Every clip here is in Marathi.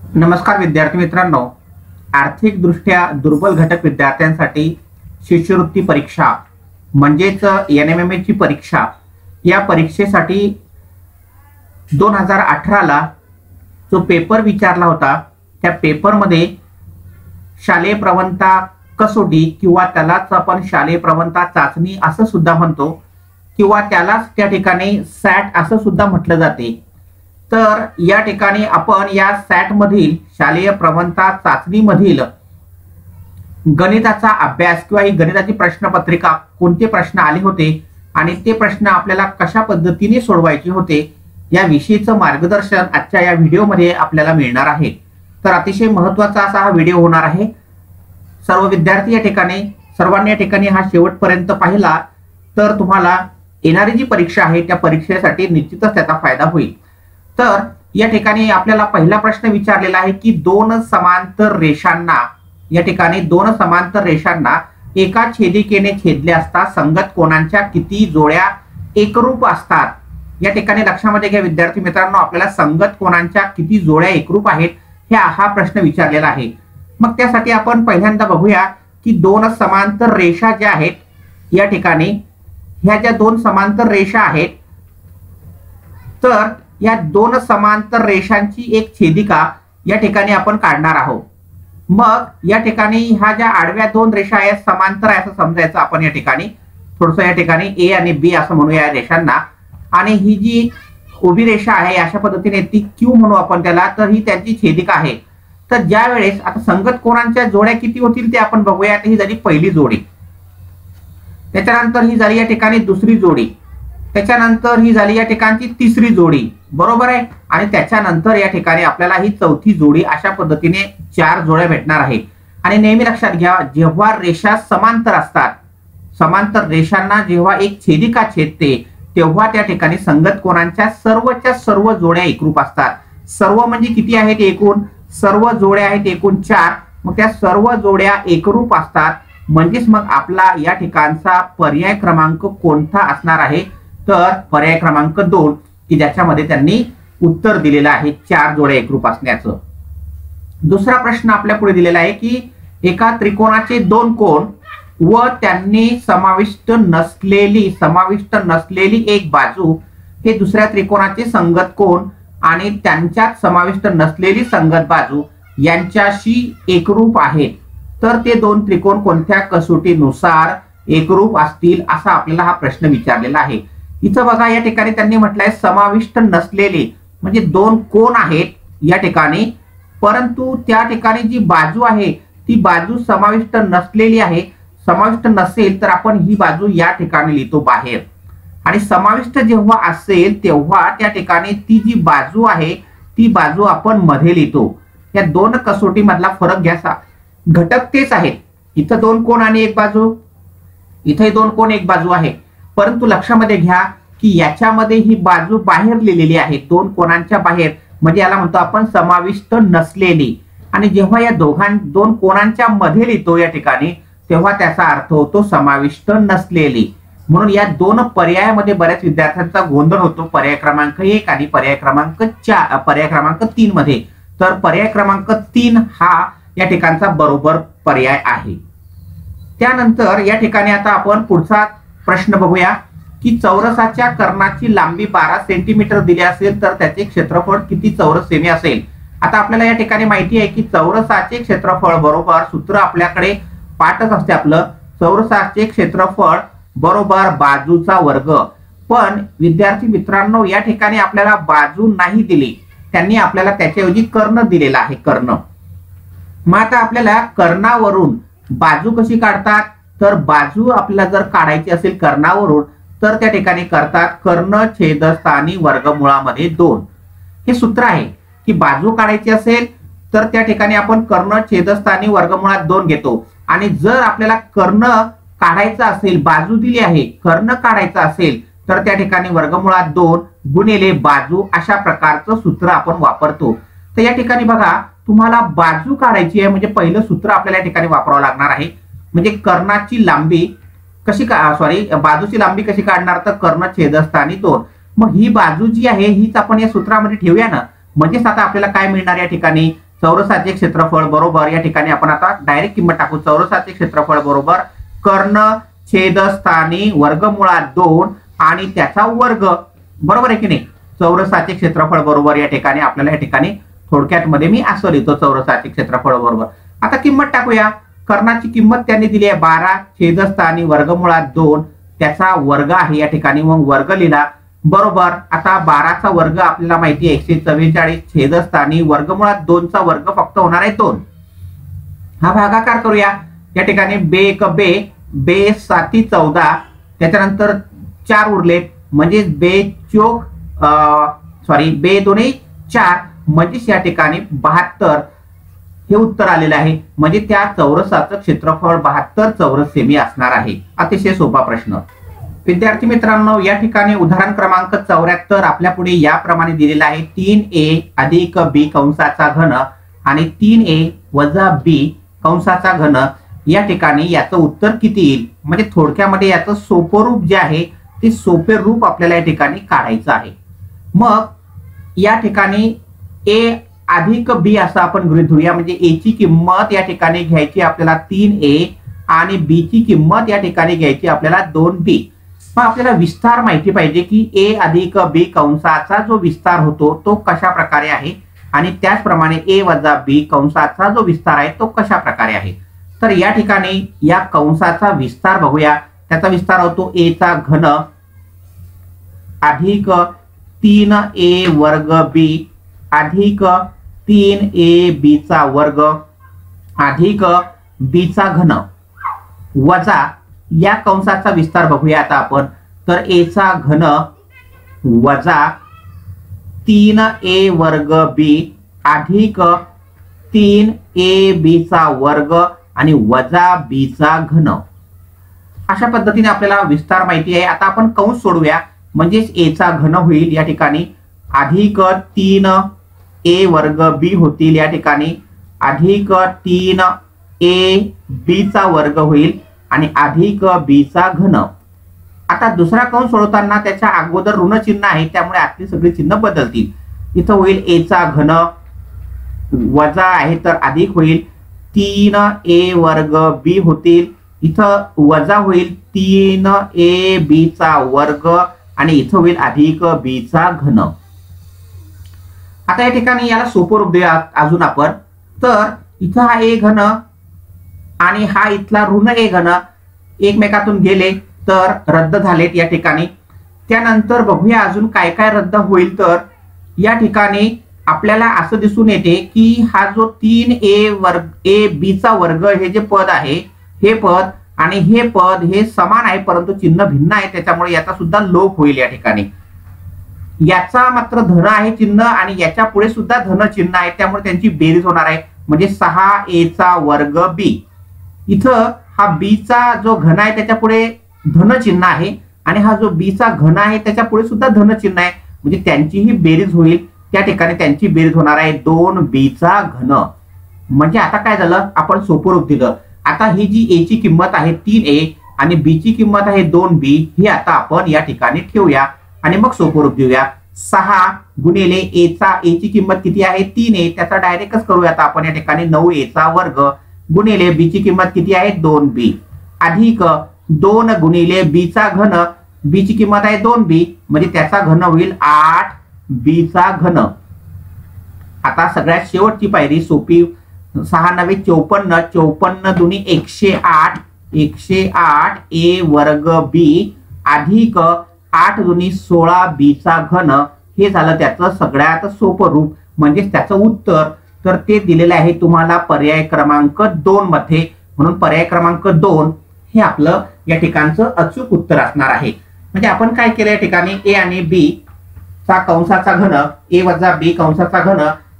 नमस्कार विद्यार्थी मित्रांनो, आर्थिकदृष्ट्या दुर्बल घटक विद्यार्थ्यांसाठी शिष्यवृत्ती परीक्षा म्हणजेच NMMA ची परीक्षा, या परीक्षेसाठी 2018 ला जो पेपर विचारला होता त्या पेपरमध्ये शालेय प्रवणता कसोटी किंवा त्यालाच आपण शालेय प्रवणता चाचणी असं सुद्धा म्हणतो किंवा त्यालाच त्या ठिकाणी सॅट असं सुद्धा म्हटलं जाते। तर या ठिकाणी आपण या सॅट मधील शालेय प्रवणता चाचणी मधील गणिताचा अभ्यास किंवा ही गणिताची प्रश्नपत्रिका कोणते प्रश्न आले होते आणि ते प्रश्न आपल्याला कशा पद्धतीने सोडवायचे होते या विषयीचं मार्गदर्शन आजच्या या व्हिडिओमध्ये आपल्याला मिळणार आहे। तर अतिशय महत्त्वाचा असा हा व्हिडिओ होणार आहे। सर्व विद्यार्थी या ठिकाणी सर्वांनी या ठिकाणी हा शेवटपर्यंत पाहिला तर तुम्हाला येणारी जी परीक्षा आहे त्या परीक्षेसाठी निश्चितच त्याचा फायदा होईल। तर या ठिकाणी आपल्याला पहिला प्रश्न विचारलेला आहे की दोन समांतर रेषांना एका छेदिकेने छेदले असता संगत कोणांच्या किती जोड्या एकरूप असतात। या ठिकाणी लक्षामध्ये घ्या विद्यार्थी मित्रांनो, आपल्याला संगत कोणांच्या किती जोड्या एकरूप आहेत हा प्रश्न विचारलेला आहे। मग त्यासाठी आपण पहिल्यांदा बघूया की दोन समांतर रेषा ज्या आहेत या ठिकाणी ह्या ज्या दोन समांतर रेषा आहेत तर या दोन समांतर रेषांची एक छेदिका या ठिकाणी आपण काढणार आहोत। मग या ठिकाणी ह्या ज्या आडव्या दोन रेषा आहेत समांतर आहे असं समजायचं आपण। या ठिकाणी थोडंसं या ठिकाणी ए आणि बी असं म्हणूया या रेषांना, आणि ही जी उभी रेषा आहे अशा पद्धतीने ती क्यू म्हणू आपण त्याला, तर ही त्यांची छेदिका आहे। तर ज्या वेळेस आता संगत कोणांच्या जोड्या किती होतील ते आपण बघूया। ही झाली पहिली जोडी, त्याच्यानंतर ही झाली या ठिकाणी दुसरी जोडी, त्याच्यानंतर ही झाली या ठिकाणची तिसरी जोडी, बरोबर आहे, आणि त्याच्यानंतर या ठिकाणी आपल्याला ही चौथी जोडी, अशा पद्धतीने 4 जोड्या भेटणार आहे। आणि नेहमी लक्षात घ्या, जेव्हा रेषा समांतर असतात, समांतर रेषांना जेव्हा एक छेदिका छेदते तेव्हा त्या ठिकाणी संगत कोणांच्या सर्वच्या सर्व जोड्या एकरूप असतात। सर्व म्हणजे किती आहेत एकूण? सर्व जोड्या आहेत एकूण 4। मग त्या सर्व जोड्या एकरूप असतात म्हणजेच मग आपला या ठिकाणचा पर्याय क्रमांक कोणता असणार आहे? तर पर्याय क्रमांक 2 की ज्याच्यामध्ये त्यांनी उत्तर दिलेलं आहे 4 जोड्या एकरूप असण्याचं। दुसरा प्रश्न आपल्या पुढे दिलेला आहे की एका त्रिकोणाचे 2 कोन व त्यांनी समाविष्ट नसलेली एक बाजू हे दुसऱ्या त्रिकोणाचे संगत कोन आणि त्यांच्यात समाविष्ट नसलेली संगत बाजू यांच्याशी एकरूप आहेत, तर ते दोन त्रिकोण कोणत्या कसोटीनुसार एकरूप असतील असा आपल्याला हा प्रश्न विचारलेला आहे। इथं बघा या ठिकाणी त्यांनी म्हटलंय समाविष्ट नसलेले म्हणजे 2 कोन आहेत या ठिकाणी, परंतु त्या ठिकाणी जी बाजू आहे ती बाजू समाविष्ट नसलेली आहे। समाविष्ट नसेल तर आपण ही बाजू या ठिकाणी लिहितो बाहेर, आणि समाविष्ट जेव्हा असेल तेव्हा त्या ठिकाणी ती जी बाजू आहे ती बाजू आपण मध्ये लिहितो। या दोन कसोटी मधला फरक घ्या, घटक तेच आहेत। इथं 2 कोन आणि एक बाजू, इथे 2 कोन एक बाजू आहे, परंतु लक्षामध्ये घ्या की याच्यामध्ये ही बाजू बाहेर लिहिलेली आहे, 2 कोनांच्या बाहेर, म्हणजे याला म्हणतो आपण समाविष्ट नसलेली। आणि जेव्हा या 2 कोनांच्या मध्ये लिहितो या ठिकाणी तेव्हा त्याचा अर्थ होतो समाविष्ट नसलेली। म्हणून या 2 पर्यायामध्ये बऱ्याच विद्यार्थ्यांचा गोंधळ होतो, पर्याय क्रमांक 1 आणि पर्याय क्रमांक 3 मध्ये। तर पर्याय क्रमांक 3 हा या ठिकाणचा बरोबर पर्याय आहे। त्यानंतर या ठिकाणी आता आपण पुढचा प्रश्न बघूया की चौरसाच्या कर्णाची लांबी 12 सेंटीमीटर दिली असेल तर त्याचे क्षेत्रफळ किती चौरस सेमी असेल। आता आपल्याला या ठिकाणी माहिती आहे की चौरसाचे क्षेत्रफळ बरोबर सूत्र आपल्याकडे पाठच असते आपलं, चौरसाचे क्षेत्रफळ बरोबर बाजूचा वर्ग। पण विद्यार्थी मित्रांनो या ठिकाणी आपल्याला बाजू नाही दिली, त्यांनी आपल्याला त्याच्याऐवजी कर्ण दिलेला आहे, कर्ण। मग आता आपल्याला कर्णावरून बाजू कशी काढतात, तर बाजू आपल्याला जर काढायची असेल कर्णावरून तर त्या ठिकाणी करतात कर्ण छेदस्थानी वर्गमुळामध्ये 2, हे सूत्र आहे की बाजू काढायची असेल तर त्या ठिकाणी आपण कर्ण छेदस्थानी वर्गमुळात 2 घेतो, आणि जर आपल्याला कर्ण काढायचा असेल, बाजू दिली आहे, कर्ण काढायचा असेल तर त्या ठिकाणी वर्गमुळात 2 गुणिले बाजू अशा प्रकारचं सूत्र आपण वापरतो। तर या ठिकाणी बघा तुम्हाला बाजू काढायची आहे म्हणजे पहिलं सूत्र आपल्याला या ठिकाणी वापरावं लागणार आहे, म्हणजे कर्णाची लांबी बाजूची लांबी कशी काढणार, तर कर्ण छेदस्थानी 2। मग ही बाजू जी आहे हीच आपण या सूत्रामध्ये ठेवूया ना, म्हणजेच आता आपल्याला काय मिळणार या ठिकाणी चौरसाचे क्षेत्रफळ बरोबर या ठिकाणी आपण आता डायरेक्ट किंमत टाकू. चौरसाचे क्षेत्रफळ बरोबर कर्ण छेदस्थानी वर्गमुळात 2 आणि त्याचा वर्ग, बरोबर आहे की नाही. चौरसाचे क्षेत्रफळ बरोबर या ठिकाणी आपल्याला या ठिकाणी थोडक्यात मध्ये मी असं लिहितो, चौरसाचे क्षेत्रफळ बरोबर. आता किंमत टाकूया. कर्णाची किंमत त्यांनी दिली आहे 12 छेदस्थानी वर्गमुळात 2 त्याचा वर्ग आहे या ठिकाणी, मग वर्ग लिहिला बरोबर. आता 12चा वर्ग आपल्याला माहिती आहे 144 छेदस्थानी वर्गमुळात 2चा वर्ग फक्त होणार आहे 2. हा भागाकार करूया. या ठिकाणी बे एक बे, बे 7 14, त्याच्यानंतर 4 उरले म्हणजे बे चोक बे 2 4 म्हणजे या ठिकाणी 72 हे उत्तर आलेलं आहे. म्हणजे त्या चौरसाचं क्षेत्रफळ 72 चौरस सेमी असणार आहे. अतिशय सोपा प्रश्न. विद्यार्थी मित्रांनो, या ठिकाणी उदाहरण क्रमांक 74 आपल्या पुढे याप्रमाणे दिलेला आहे. 3a अधिक b कंसाचा घन आणि 3a वजा b कंसाचा घन. या ठिकाणी याचं उत्तर किती येईल, म्हणजे थोडक्यामध्ये याचं सोपं रूप जे आहे ते सोपे रूप आपल्याला या ठिकाणी काढायचं आहे. मग या ठिकाणी a अधिक b असं आपण गृहीत धरूया. म्हणजे a ची किंमत या ठिकाणी घ्यायची आपल्याला 3a आणि b ची किंमत या ठिकाणी घ्यायची आपल्याला 2b. मग आपल्याला विस्तार माहिती पाहिजे की a अधिक b कंसाचा जो विस्तार होतो तो कशा प्रकारे आहे आणि त्याचप्रमाणे a वजा b कंसाचा जो विस्तार आहे तो कशा प्रकारे आहे. तर या ठिकाणी या कंसाचा विस्तार बघूया. त्याचा विस्तार होतो a चा घन अधिक 3a वर्ग b अधिक 3ab चा वर्ग अधिक b चा घन वजा या कंसाचा विस्तार बघूया आता आपण. तर a चा घन वजा 3a वर्ग b अधिक 3ab चा वर्ग आणि वजा b चा घन. अशा पद्धतीने आपल्याला विस्तार माहिती आहे. आता आपण कंस सोडूया. म्हणजेच a चा घन होईल या ठिकाणी अधिक 3a वर्ग b होतील या ठिकाणी अधिक 3ab चा वर्ग होईल आणि अधिक b चा घन. आता दुसरा कंस सोडवताना त्याच्या अगोदर ऋण चिन्ह आहे त्यामुळे आतली सगळी चिन्ह बदलतील. इथं होईल a चा घन वजा आहे तर अधिक होईल 3a वर्ग b होतील. इथं वजा होईल 3ab चा वर्ग आणि इथं होईल अधिक b चा घन. आता या ठिकाणी याला सोपं रूप देऊया अजून आपण. तर इथं हा a घन आणि हा इथला ऋण a घन एकमेकातून गेले तर रद्द झालेत या ठिकाणी. त्यानंतर बघूया अजून काय काय रद्द होईल. तर या ठिकाणी आपल्याला असं दिसून येते की हा जो 3a वर्ग ab चा वर्ग हे जे पद आहे हे पद आणि हे पद हे समान आहे परंतु चिन्ह भिन्न आहे त्याच्यामुळे याचा सुद्धा लोप होईल या ठिकाणी. याचा मात्र धन आहे चिन्ह आणि याच्या पुढे सुद्धा धन चिन्ह आहे त्यामुळे त्यांची बेरीज होणार आहे. म्हणजे 6a चा वर्ग b. इथं हा b चा जो घन आहे त्याच्या पुढे धन चिन्ह आहे आणि हा जो b चा घन आहे त्याच्या पुढे सुद्धा धन चिन्ह आहे म्हणजे त्यांचीही बेरीज होईल. त्या ठिकाणी त्यांची बेरीज होणार आहे 2b चा घन. म्हणजे आता काय झालं, आपण सोपं रूप दिलं. आता ही जी a ची किंमत आहे 3a आणि b ची किंमत आहे 2b ही आता आपण या ठिकाणी ठेवूया आणि मग सोपं रूप देऊया. 6 गुणिले a ची किंमत किती आहे 3a त्याचा डायरेक्टच करूया आता आपण या ठिकाणी 9a चा वर्ग गुणिले b ची किंमत किती आहे 2b अधिक 2 गुणिले b चा घन. b ची किंमत आहे 2b म्हणजे त्याचा घन होईल 8b चा घन. आता सगळ्यात शेवटची पायरी सोपी. 6 9 54 54 दुनी 108 108 a वर्ग b अधिक 8 दुनी 16b चा घन. हे झालं त्याचं सगळ्यात सोपं रूप म्हणजे त्याचं उत्तर. तर ते दिलेलं आहे तुम्हाला पर्याय क्रमांक 2 मध्ये. म्हणून पर्याय क्रमांक 2 हे आपलं या ठिकाणचं अचूक उत्तर असणार आहे. म्हणजे आपण काय केलं या ठिकाणी a आणि b चा कंसाचा घन a वजा b कंसाचा घन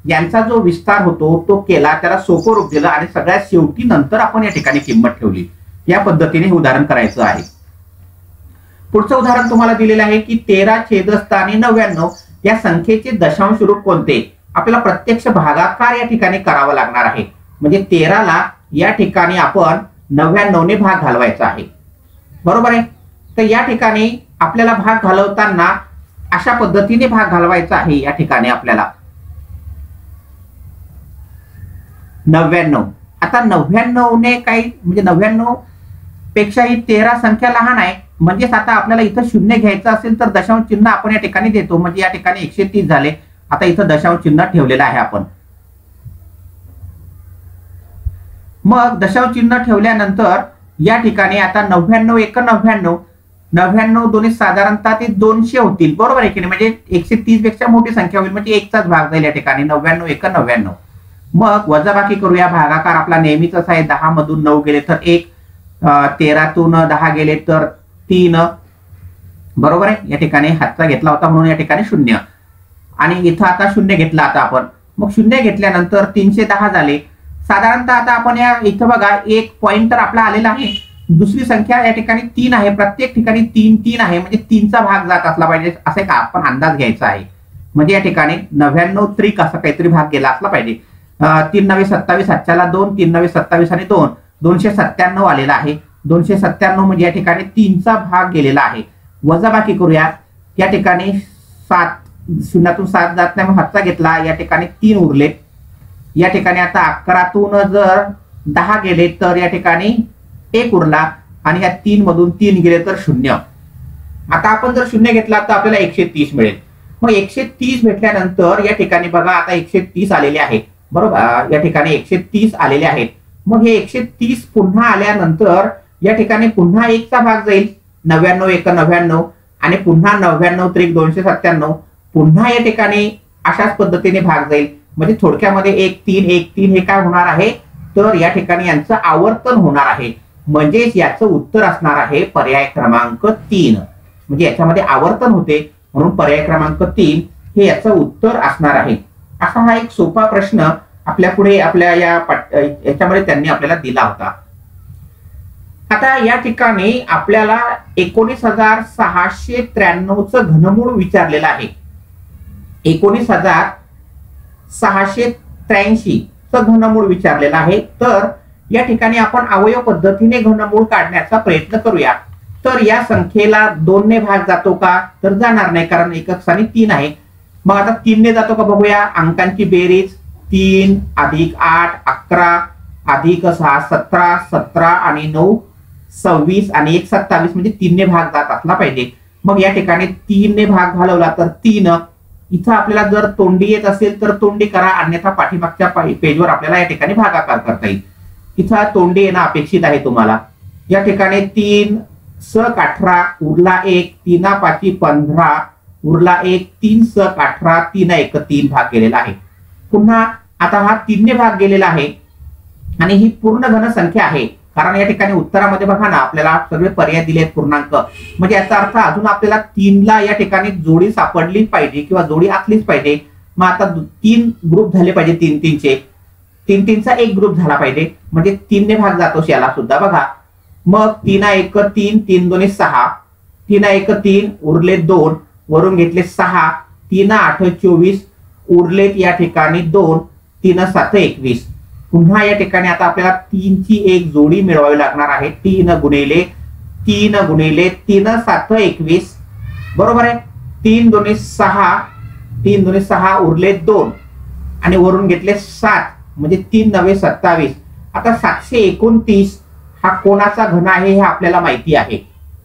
यांचा जो विस्तार होतो तो केला, त्याला सोपं रूप दिलं आणि सगळ्यात शेवटी नंतर आपण या ठिकाणी किंमत ठेवली. या पद्धतीने हे उदाहरण करायचं आहे. पुढचं उदाहरण तुम्हाला दिलेलं आहे की 13 छेदस्थानी 99 या संख्येचे दशांश रूप कोणते. आपल्याला प्रत्यक्ष भागाकार या ठिकाणी करावा लागणार आहे. म्हणजे 13 ला या ठिकाणी आपण 99 ने भाग घालवायचा आहे, बरोबर आहे. तर या ठिकाणी आपल्याला भाग घालवताना अशा पद्धतीने भाग घालवायचा आहे. या ठिकाणी आपल्याला 99. आता 99 ने काही म्हणजे 99 पेक्षा ही 13 संख्या लहान आहे, म्हणजेच आता आपल्याला इथं शून्य घ्यायचं असेल तर दशांश चिन्ह आपण या ठिकाणी देतो, म्हणजे या ठिकाणी 130 झाले. आता इथं दशांश चिन्ह ठेवलेलं आहे आपण. मग दशांश चिन्ह ठेवल्यानंतर या ठिकाणी आता 99 1 99, 99 दोन्ही साधारणतः ते 200 होतील, बरोबर आहे की नाही. म्हणजे 130 पेक्षा मोठी संख्या होईल, म्हणजे एकचाच भाग जाईल या ठिकाणी. 99 1 99. मग वजाबाकी करूया. भागाकार आपला नेहमीच आहे, 10 मधून 9 गेले तर 1, 13तून 10 गेले तर 3, बरोबर आहे. या ठिकाणी हातचा घेतला होता म्हणून या ठिकाणी 0, आणि इथं आता 0 घेतला आता आपण. मग 0 घेतल्यानंतर 310 झाले. साधारणतः आता आपण या इथं बघा एक पॉइंटर आपला आलेला आहे. दुसरी संख्या या ठिकाणी 3 आहे, प्रत्येक ठिकाणी 3 3 आहे, म्हणजे 3चा भाग जात असला पाहिजे असे का आपण अंदाज घ्यायचा आहे. म्हणजे या ठिकाणी 99 त्रिक असं काहीतरी भाग गेला असला पाहिजे. 3 9 27 हातच्याला 2, 3 9 27 आणि 2 297 आलेला आहे. 297 म्हणजे या ठिकाणी 3चा भाग गेलेला आहे. वजाबाकी करूया. या ठिकाणी 7 शून्यातून 7 जात नाही, मग हातचा घेतला, या ठिकाणी 3 उरले. या ठिकाणी आता 11तून जर 10 गेले तर या ठिकाणी 1 उरला, आणि या 3 मधून 3 गेले तर 0. आता आपण जर 0 घेतला तर आपल्याला 130 मिळेल. मग 130 भेटल्यानंतर या ठिकाणी बघा आता 130 आलेले आहेत, बरोबर. या ठिकाणी 130 आलेले आहेत. मग हे 130 पुन्हा आल्यानंतर या ठिकाणी पुन्हा 1चा भाग जाईल, 99 1 99, आणि पुन्हा 99 त्रिक 297, पुन्हा या ठिकाणी अशाच पद्धतीने भाग जाईल. म्हणजे थोडक्यामध्ये 1 3 1 3 हे काय होणार आहे, तर या ठिकाणी यांचं आवर्तन होणार आहे. म्हणजेच याचं उत्तर असणार आहे पर्याय क्रमांक 3. म्हणजे याच्यामध्ये आवर्तन होते म्हणून पर्याय क्रमांक 3 हे याचं उत्तर असणार आहे. असा हा एक सोपा प्रश्न आपल्या पुढे आपल्या याच्यामध्ये त्यांनी आपल्याला दिला होता. आता या ठिकाणी आपल्याला 19,693 च घनमूळ विचारलेलं आहे. 19,683 च घनमूळ घनमूळ आहे. तर या ठिकाणी आपण अवयव पद्धतीने घनमूळ काढण्याचा प्रयत्न करूया. तर या संख्येला 2 ने भाग जातो का, तर जाणार नाही, कारण एकक स्थानी 3 आहे. मग आता 3 ने जातो का बघूया. अंकांची बेरीज 3 + 8 11 + 6 17, 17 आणि 9 26 आणि 1 27, म्हणजे 3 ने भाग जात असला पाहिजे. मग या ठिकाणी 3 ने भाग घालवला तर 3. इथं आपल्याला जर तोंडी येत असेल तर तोंडी करा, अन्यथा पाठीमागच्या पेजवर आपल्याला या ठिकाणी भागाकार करता येईल. इथं तोंडी येणं अपेक्षित आहे तुम्हाला. या ठिकाणी 3 * 18 उरला 1, 3 × 5 15 उरला 1, 3 * 18 3 × 1 3 भाग गेलेला आहे. पुन्हा आता हा 3 ने भाग गेलेला आहे, आणि ही पूर्ण घन संख्या आहे, कारण या ठिकाणी उत्तरामध्ये बघा ना आपल्याला सगळे पर्याय दिले आहेत पूर्णांक. म्हणजे याचा अर्थ अजून आपल्याला 3 ला या ठिकाणी जोडी सापडली पाहिजे किंवा जोडी असलीच पाहिजे. मग आता 3 ग्रुप झाले पाहिजे, 3 3 चे, 3 3 चा एक ग्रुप झाला पाहिजे, म्हणजे 3 ने भाग जातो याला सुद्धा बघा. मग 3 × 1 3 3 2 6, 3 × 1 3 उरले 2, वरून घेतले 6, 3 × 8 24 उरलेत या ठिकाणी 2, 3 × 7 21. पुन्हा या ठिकाणी आता आपल्याला 3 ची एक जोडी मिळवावी लागणार आहे. 3 × 3 × 3 × 7 21, बरोबर आहे. 3 2 6, 3 2 6 उरले 2, आणि वरून घेतले 7, म्हणजे 3 9 27. आता 729 हा कोणाचा घन आहे हे आपल्याला माहिती आहे.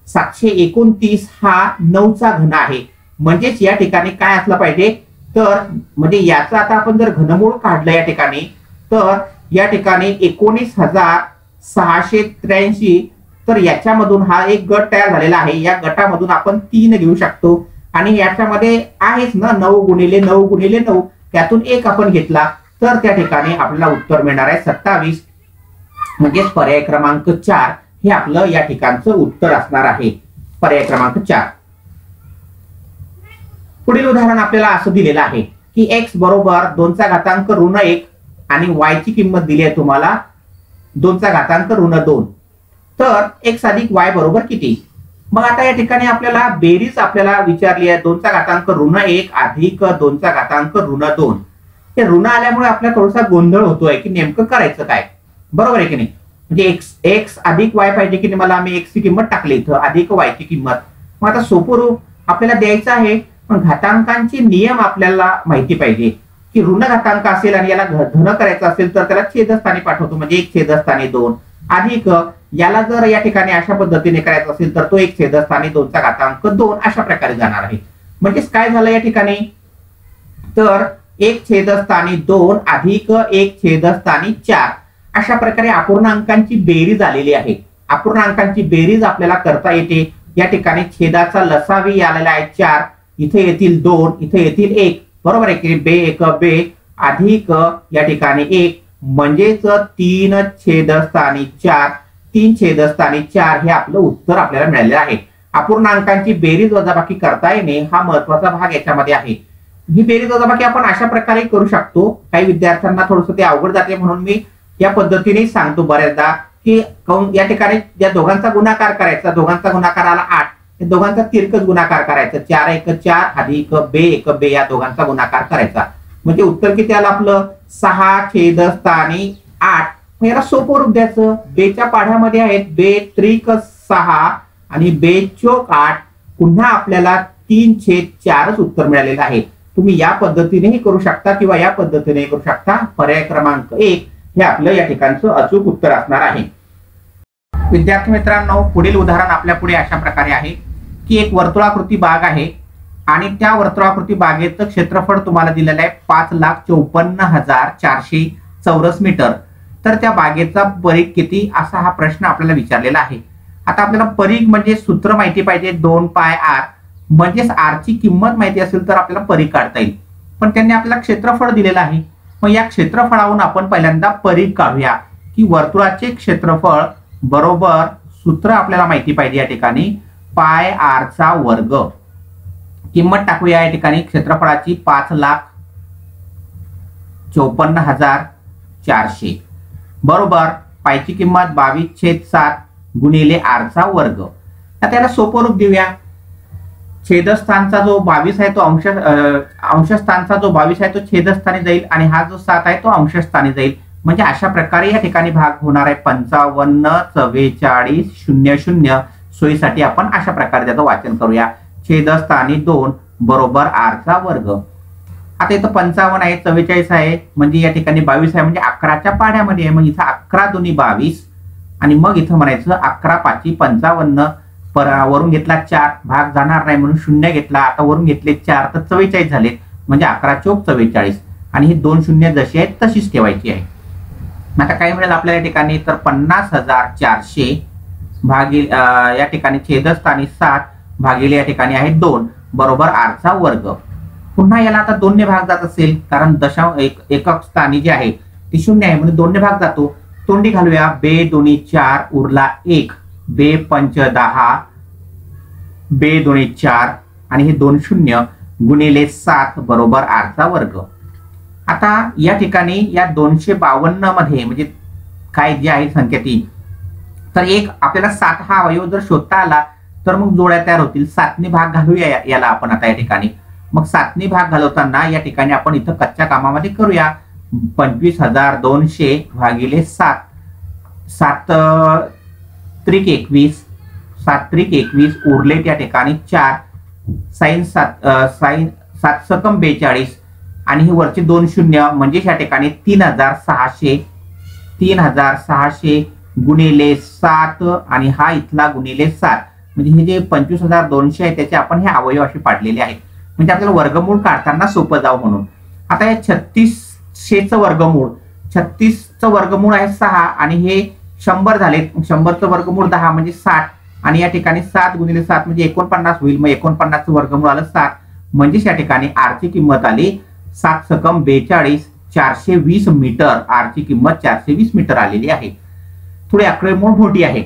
729 हा 9चा घन आहे. म्हणजेच या ठिकाणी काय असलं पाहिजे, तर म्हणजे याचा आता आपण जर घनमूळ काढलं या ठिकाणी, तर या ठिकाणी 19,683, तर याच्यामधून हा एक गट तयार झालेला आहे. या गटामधून आपण 3 घेऊ शकतो, आणि याच्यामध्ये आहेच ना 9 × 9 × 9, त्यातून 1 आपण घेतला, तर त्या ठिकाणी आपल्याला उत्तर मिळणार आहे 27. म्हणजेच पर्याय क्रमांक 4 हे आपलं या ठिकाणचं उत्तर असणार आहे. पर्याय क्रमांक 4. पुढील उदाहरण आपल्याला असं दिलेलं आहे की x बरोबर 2⁻1 आणि y ची किंमत दिली आहे तुम्हाला 2⁻2. तर x + y बरोबर किती. मग आता या ठिकाणी आपल्याला बेरीज आपल्याला विचारली आहे 2⁻1 अधिक 2⁻2. हे ऋण आल्यामुळे आपल्याला थोडासा गोंधळ होतोय की नेमकं करायचं काय, बरोबर आहे की नाही. म्हणजे x अधिक y पाहिजे की नाही, मला आम्ही x ची किंमत टाकली इथं, अधिक y ची किंमत. मग आता सोपं रूप आपल्याला द्यायचं आहे, पण घातांकांचे नियम आपल्याला माहिती पाहिजे की ऋण घातांक असेल आणि याला धन करायचं असेल तर त्याला छेदस्थानी पाठवतो, म्हणजे 1 छेदस्थानी 2 अधिक याला जर या ठिकाणी अशा पद्धतीने करायचं असेल तर तो 1 छेदस्थानी 2चा घातांक 2 अशा प्रकारे जाणार आहे. म्हणजेच काय झालं या ठिकाणी, तर 1 छेदस्थानी 2 अधिक 1 छेदस्थानी 4 अशा प्रकारे अपूर्णांकांची बेरीज आलेली आहे. अपूर्णांकांची बेरीज आपल्याला करता येते. या ठिकाणी छेदाचा लसावी आलेला आहे 4, इथे येतील 2, इथे येतील 1, बरोबर आहे की बे 1 बे अधिक या ठिकाणी 1 म्हणजेच 3 छेदस्थानी 4, 3 छेदस्थानी 4 हे आपलं उत्तर आपल्याला मिळालेलं आहे. अपूर्णांकांची बेरीज वजाबाकी करता येणे हा महत्वाचा भाग याच्यामध्ये आहे. ही बेरीज वजाबाकी आपण अशा प्रकारे करू शकतो. काही विद्यार्थ्यांना थोडंसं ते अवघड जाते म्हणून मी या पद्धतीने सांगतो बऱ्याचदा की या ठिकाणी या दोघांचा गुणाकार करायचा, दोघांचा गुणाकार आला 8, या दोघांचा तिरकस गुणाकार करायचा 4 1 4 अधिक बे 1 बे या दोघांचा गुणाकार करायचा, म्हणजे उत्तर किती आलं आपलं 6 छेदस्थानी 8. मग याला सोपं रूप द्यायचं. बेच्या पाढ्यामध्ये आहेत बे त्रिक 6 आणि बे चोक 8, पुन्हा आपल्याला 3/4 उत्तर मिळालेलं आहे. तुम्ही या पद्धतीनेही करू शकता किंवा या पद्धतीने करू शकता. पर्याय क्रमांक 1 हे आपलं या ठिकाणचं अचूक उत्तर असणार आहे. विद्यार्थी मित्रांनो, पुढील उदाहरण आपल्या पुढे अशा प्रकारे आहे की एक वर्तुळाकृती बाग आहे आणि त्या वर्तुळाकृती बागेचं क्षेत्रफळ तुम्हाला दिलेलं आहे 5,54,400 चौरस मीटर. तर त्या बागेचा परीघ किती असा हा प्रश्न आपल्याला विचारलेला आहे. आता आपल्याला परीघ म्हणजे सूत्र माहिती पाहिजे 2 पाय r, म्हणजेच r ची किंमत माहिती असेल तर आपल्याला परीघ काढता येईल. पण त्यांनी आपल्याला क्षेत्रफळ दिलेलं आहे. मग या क्षेत्रफळावरून आपण पहिल्यांदा परीघ काढूया की वर्तुळाचे क्षेत्रफळ बरोबर सूत्र आपल्याला माहिती पाहिजे या ठिकाणी पाय r चा वर्ग. किंमत टाकूया या ठिकाणी क्षेत्रफळाची 5,54,400 बरोबर पायची किंमत 22/7 गुणिले r चा वर्ग. आता त्याला सोपं रूप देऊया. छेदस्थानचा जो 22 आहे तो अंशस्थानचा जो 22 आहे तो छेदस्थानी जाईल आणि हा जो 7 आहे तो अंशस्थानी जाईल. म्हणजे अशा प्रकारे या ठिकाणी भाग होणार आहे 55 44 00. सोयीसाठी आपण अशा प्रकारे त्याचं वाचन करूया. छेदस्थानी 2 बरोबर r चा वर्ग. आता इथं 55 आहे 44 आहे म्हणजे या ठिकाणी 22 आहे म्हणजे 11च्या पाढ्यामध्ये आहे. मग इथं 11 दुनी 22 आणि मग इथं म्हणायचं 11 5 55. वरून घेतला 4 भाग जाणार नाही म्हणून 0 घेतला. आता वरून घेतले 4 तर 44 झाले म्हणजे 11 चोक 44 आणि ही 2 शून्य जशी आहेत तशीच ठेवायची आहे. आता काय मिळेल आपल्या या ठिकाणी तर 50,400 भागिले या ठिकाणी छेदस्थानी 7 भागिले या ठिकाणी आहे 2 बरोबर r चा वर्ग. पुन्हा याला आता 2 ने भाग जात असेल कारण एकक स्थानी जे आहे ती 0 आहे म्हणून 2 ने भाग जातो. तोंडी घालूया बे 2 4 उरला 1 बे 5 10 बे 2 4 आणि हे 2 शून्य गुणिले 7 बरोबर r चा वर्ग. आता या ठिकाणी या 252 मध्ये म्हणजे काय जे आहे संख्या ती तर एक आपल्याला 7 हा अवयव जर शोधता आला तर मग जोड्या तयार होतील. 7 ने भाग घालूया याला आपण आता या ठिकाणी. मग 7 ने भाग घालवताना या ठिकाणी आपण इथं कच्च्या कामामध्ये करूया 25,200 भागिले 7 7 त्रिक 21 7 त्रिक 21 उरले त्या ठिकाणी 4 साइन 7 सकम 42 आणि हे वरचे 2 शून्य म्हणजे या ठिकाणी 3,600 गुणिले 7 आणि हा इथला गुणिले 7 म्हणजे हे जे 25,200 आहे त्याचे आपण हे अवयव असे पाडलेले आहेत म्हणजे आपल्याला वर्गमूळ काढताना सोपं जाऊ म्हणून. आता हे 3600चं वर्गमूळ 36चं वर्गमूळ आहे 6 आणि हे 100 झाले 100चं वर्गमूळ 10 म्हणजे 60 आणि या ठिकाणी 7 गुणिले 7 म्हणजे 49 होईल. मग 49चं वर्गमूळ आलं 7 म्हणजे या ठिकाणी r ची किंमत आली 7 सकम 42 420 मीटर. r ची किंमत 420 मीटर आलेली आहे. थोडी आकडेमोड मोठी आहे.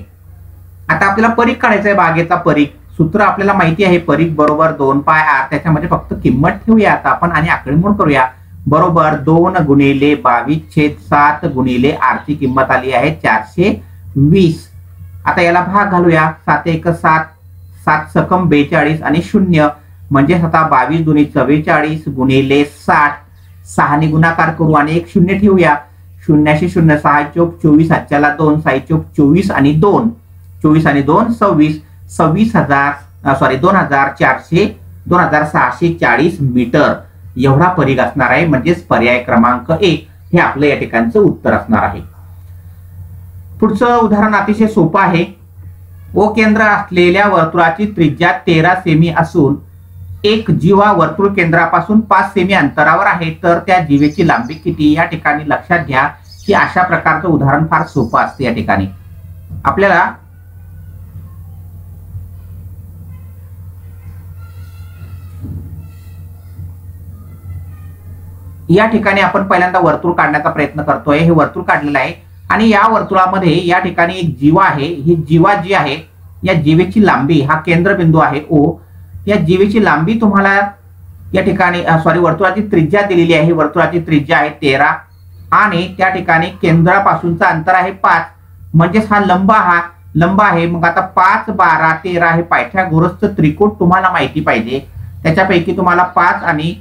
आता आपल्याला परीघ काढायचा आहे बागेचा परीघ. सूत्र आपल्याला माहिती आहे परीघ बरोबर 2 पाय r. त्याच्यामध्ये फक्त किंमत ठेवूया आता आपण आणि आकडेमोड करूया बरोबर 2 गुणिले 22/7 गुणिले r ची किंमत आली आहे 420. आता याला भाग घालूया 7 1 7 7 सकम 42 आणि 0 म्हणजे आता 22 दुनी 44 गुणिले 60 6 ने गुणाकार करू आणि एक 0 ठेवूया. 0 0 6 चोक 24 हातच्याला 2 6 चोक 24 आणि 2 24 आणि 2 26,640 मीटर एवढा परिघ असणार आहे, म्हणजेच पर्याय क्रमांक 1 हे आपलं या ठिकाणचं उत्तर असणार आहे. पुढचं उदाहरण अतिशय सोपं आहे. ओ केंद्र असलेल्या वर्तुळाची त्रिज्या 13 सेमी असून एक जीवा वर्तुळ केंद्रापासून 5 सेमी अंतरावर आहे, तर त्या जीवेची लांबी किती? या ठिकाणी लक्षात घ्या की अशा प्रकारचं उदाहरण फार सोपं असते. या ठिकाणी आपल्याला या ठिकाणी आपण पहिल्यांदा वर्तुळ काढण्याचा प्रयत्न करतोय. हे वर्तुळ काढलेलं आहे आणि या वर्तुळामध्ये या ठिकाणी एक जीवा आहे. ही जीवा जी आहे, या जीवेची लांबी, हा केंद्रबिंदू आहे ओ, या जीवेची लांबी तुम्हाला या ठिकाणी वर्तुळाची त्रिज्या दिलेली आहे. वर्तुळाची त्रिज्या आहे 13 आणि त्या ठिकाणी केंद्रापासूनचं अंतर आहे 5, म्हणजेच हा लंब आहे. मग आता 5, 12, 13 हे पायथागोरसचं त्रिकोण तुम्हाला माहिती पाहिजे. त्याच्यापैकी तुम्हाला 5 आणि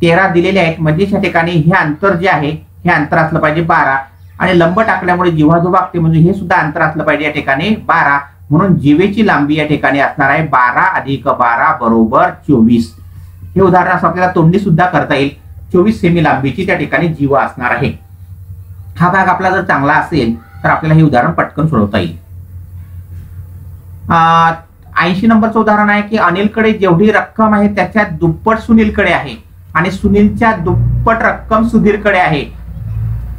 13 दिलेले आहेत, म्हणजे या ठिकाणी हे अंतर जे आहे हे अंतर असलं पाहिजे 12 आणि लंब टाकल्यामुळे जीवा जो भागते म्हणजे हे सुद्धा अंतर असलं पाहिजे या ठिकाणी 12. म्हणून जीवेची लांबी या ठिकाणी असणार आहे 12 अधिक 12 बरोबर 24. हे उदाहरण असं आपल्याला तोंडी सुद्धा करता येईल. 24 सेमी लांबीची त्या ठिकाणी जीवा असणार आहे. हा भाग आपला जर चांगला असेल तर आपल्याला हे उदाहरण पटकन सोडवता येईल. 80 नंबरचं उदाहरण आहे की अनिलकडे जेवढी रक्कम आहे त्याच्या दुप्पट सुनीलकडे आहे आणि सुनीलच्या दुप्पट रक्कम सुधीरकडे आहे.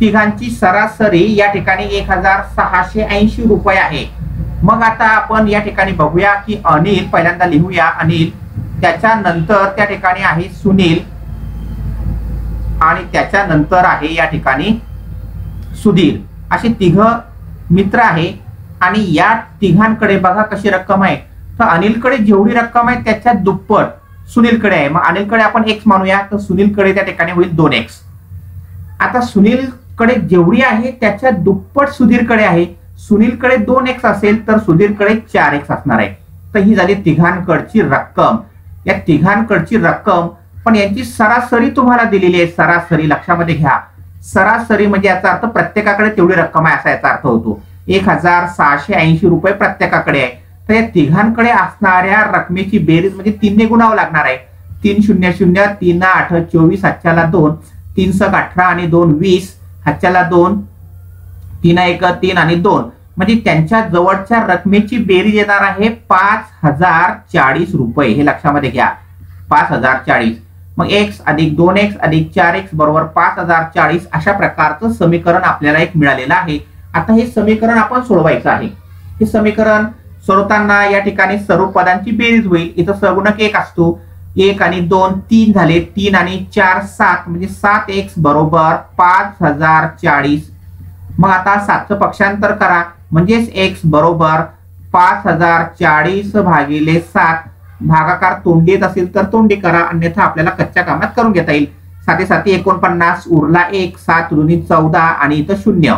तिघांची सरासरी या ठिकाणी 1680 रुपये आहे. मग आता आपण या ठिकाणी बघूया की अनिल, पहिल्यांदा लिहूया अनिल, त्याच्यानंतर त्या ठिकाणी आहे सुनील आणि त्याच्यानंतर आहे या ठिकाणी सुधीर, असे तिघ मित्र आहे. आणि या तिघांकडे बघा कशी रक्कम आहे. तर अनिलकडे जेवढी रक्कम आहे त्याच्या दुप्पट सुनीलकडे आहे. मग अनिलकडे आपण x मानूया, तर सुनीलकडे त्या ठिकाणी होईल 2x. आता सुनीलकडे जेवढी आहे त्याच्या दुप्पट सुधीरकडे आहे. सुनीलकडे 2x असेल तर सुधीरकडे 4x असणार आहे. तर ही झाली तिघांकडची रक्कम. या तिघांकडची रक्कम, पण यांची सरासरी तुम्हाला दिलेली आहे. सरासरी लक्षामध्ये घ्या. सरासरी म्हणजे याचा अर्थ प्रत्येकाकडे तेवढी रक्कम आहे असा याचा अर्थ होतो. 1680 रुपये प्रत्येकाकडे आहे. तर या तिघांकडे असणाऱ्या रकमेची बेरीज म्हणजे 3 ने गुणावं लागणार आहे. 3 0 0 3 8 24 हातच्याला 2 3 6 18 आणि 2 20 हातच्याला 2 3 1 3 आणि 2, म्हणजे त्यांच्या जवळच्या रकमेची बेरीज येणार आहे 5040 रुपये. हे लक्षामध्ये घ्या 5040. मग x अधिक 2x अधिक 4x बरोबर 5040 अशा प्रकारचं समीकरण आपल्याला एक मिळालेलं आहे. आता हे समीकरण आपण सोडवायचं आहे. हे समीकरण सोडवताना या ठिकाणी सर्व पदांची बेरीज होईल. इथं सगुणक 1 असतो. 1 आणि 2 3 झाले. 3 आणि 4 7, म्हणजे 7x बरोबर 5040. मग आता 7चं पक्षांतर करा, म्हणजेच x बरोबर 5040 भागिले 7. भागाकार तोंडी येत असेल तर तोंडी करा, अन्यथा आपल्याला कच्च्या कामात करून घेता येईल. 7 7 49 उरला 1, 7 ऋणी 14 आणि इथं 0.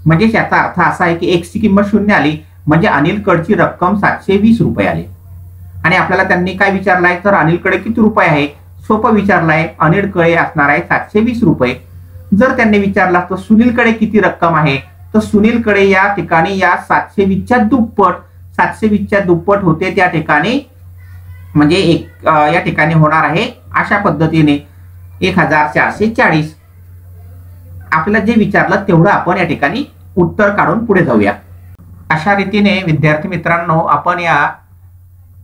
म्हणजे याचा अर्थ असा आहे की x ची किंमत 0 आली, म्हणजे अनिलकडची रक्कम 720 रुपये आली. आणि आपल्याला त्यांनी काय विचारलंय, तर अनिलकडे किती रुपये आहे. सोपं विचारलंय. अनिलकडे असणार आहे 720 रुपये. जर त्यांनी विचारला तर सुनीलकडे किती रक्कम आहे, तर सुनीलकडे या ठिकाणी या 720च्या दुप्पट, 720च्या दुप्पट होते त्या ठिकाणी, म्हणजे या ठिकाणी होणार आहे अशा पद्धतीने 1440. आपल्याला जे विचारलं तेवढं आपण या ठिकाणी उत्तर काढून पुढे जाऊया. अशा रीतीने विद्यार्थी मित्रांनो, आपण या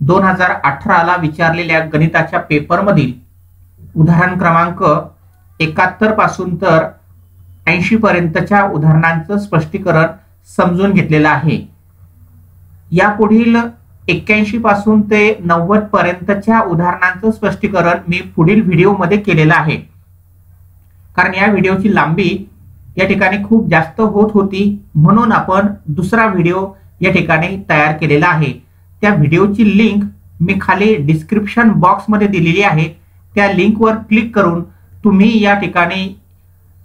2018ला विचारलेल्या गणिताच्या पेपरमधील उदाहरण क्रमांक 71 पासून तर 80 पर्यंतच्या उदाहरणांचं स्पष्टीकरण समजून घेतलेलं आहे. यापुढील 81 पासून ते 90 पर्यंतच्या उदाहरणांचं स्पष्टीकरण मी पुढील व्हिडिओमध्ये केलेलं आहे. कारण या व्हिडिओची लांबी या ठिकाणी खूप जास्त होत होती, म्हणून आपण दुसरा व्हिडिओ या ठिकाणी तयार केलेला आहे. त्या व्हिडिओची लिंक मी खाली डिस्क्रिप्शन बॉक्समध्ये दिलेली आहे. त्या लिंकवर क्लिक करून तुम्ही या ठिकाणी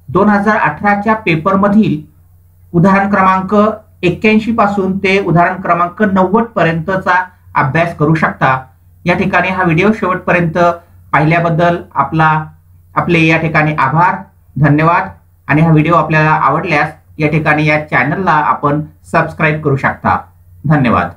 2018च्या पेपरमधील उदाहरण क्रमांक 81 पासून ते उदाहरण क्रमांक 90 पर्यंतचा अभ्यास करू शकता. या ठिकाणी हा व्हिडिओ शेवटपर्यंत पाहिल्याबद्दल आपले या ठिकाणी आभार, धन्यवाद. आणि हा व्हिडिओ आपल्याला आवडल्यास या ठिकाणी या चॅनलला आपण सबस्क्राईब करू शकता. धन्यवाद.